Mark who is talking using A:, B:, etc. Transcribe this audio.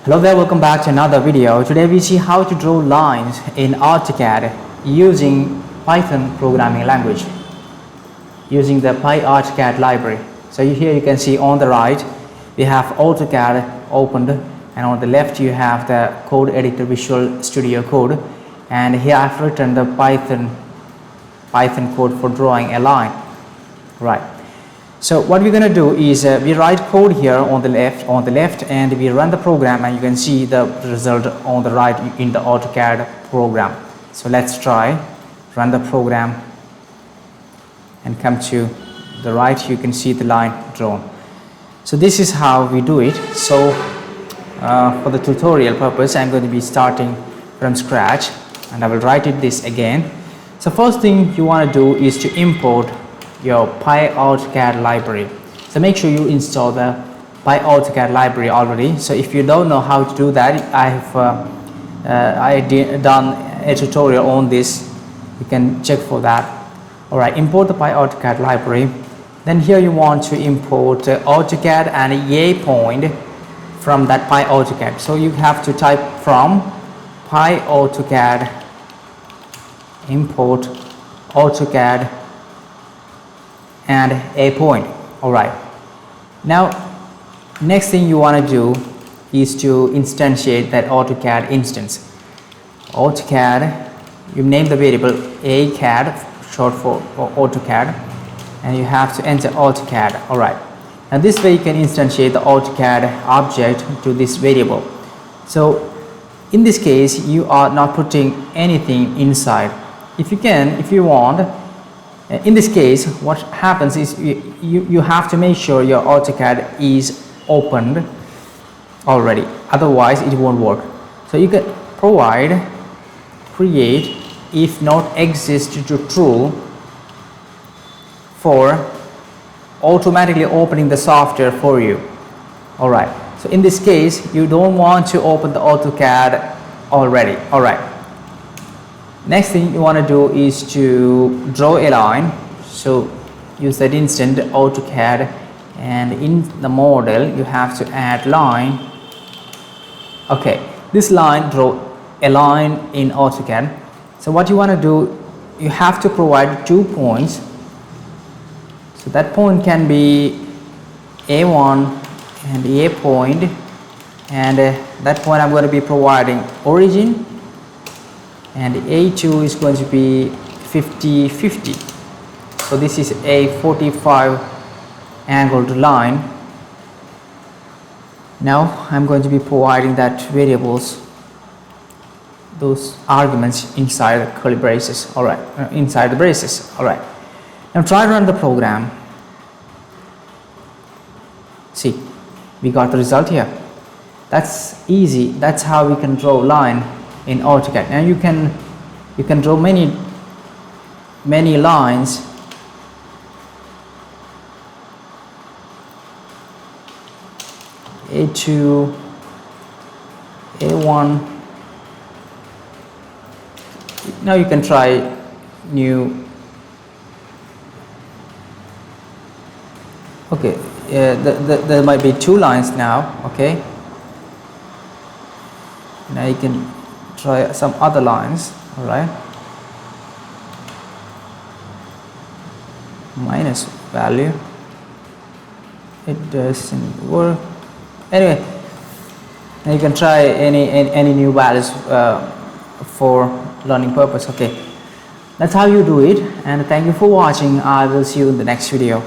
A: Hello there, welcome back to another video. Today we see how to draw lines in AutoCAD using Python programming language, using the pyautocad library. So here you can see on the right we have AutoCAD opened, and on the left you have the code editor, Visual Studio Code, and here I've written the Python code for drawing a line. Right. So what we're going to do is we write code here on the left, and we run the program, and you can see the result on the right in the AutoCAD program. So let's try run the program and come to the right. You can see the line drawn. So this is how we do it. So for the tutorial purpose, I'm going to be starting from scratch, and I will write this again. So first thing you want to do is to import your pyautocad library. So make sure you install the pyautocad library already. So if you don't know how to do that, I have done a tutorial on this. You can check for that. Alright, import the pyautocad library. Then here you want to import AutoCAD and a point from that pyautocad. So you have to type from pyautocad import AutoCAD and a point. Alright, now next thing you want to do is to instantiate that AutoCAD instance. AutoCAD, you name the variable ACAD, short for AutoCAD, and you have to enter AutoCAD. Alright, and this way you can instantiate the AutoCAD object to this variable. So in this case you are not putting anything inside. If you want, in this case what happens is you have to make sure your AutoCAD is opened already, otherwise it won't work. So you can provide create if not exist to true for automatically opening the software for you. Alright, so in this case you don't want to open the AutoCAD already. Alright, next thing you want to do is to draw a line. So use that instant AutoCAD, and in the model you have to add line. Okay, this line, draw a line in AutoCAD. So what you want to do, you have to provide 2 points. So that point can be A1 and A point, and that point I'm going to be providing origin, and A2 is going to be 50-50. So this is a 45 angled line. Now I'm going to be providing that variables, those arguments inside the curly braces. Alright, inside the braces. Alright, now try to run the program. See, we got the result here. That's easy. That's how we can draw line in AutoCAD. Now you can draw many lines. A2, A1. Now you can try new. Okay, there might be 2 lines now. Okay, now you can try some other lines. All right, minus value, it doesn't work. Anyway, now you can try any new values for learning purpose. Okay, that's how you do it, and thank you for watching. I will see you in the next video.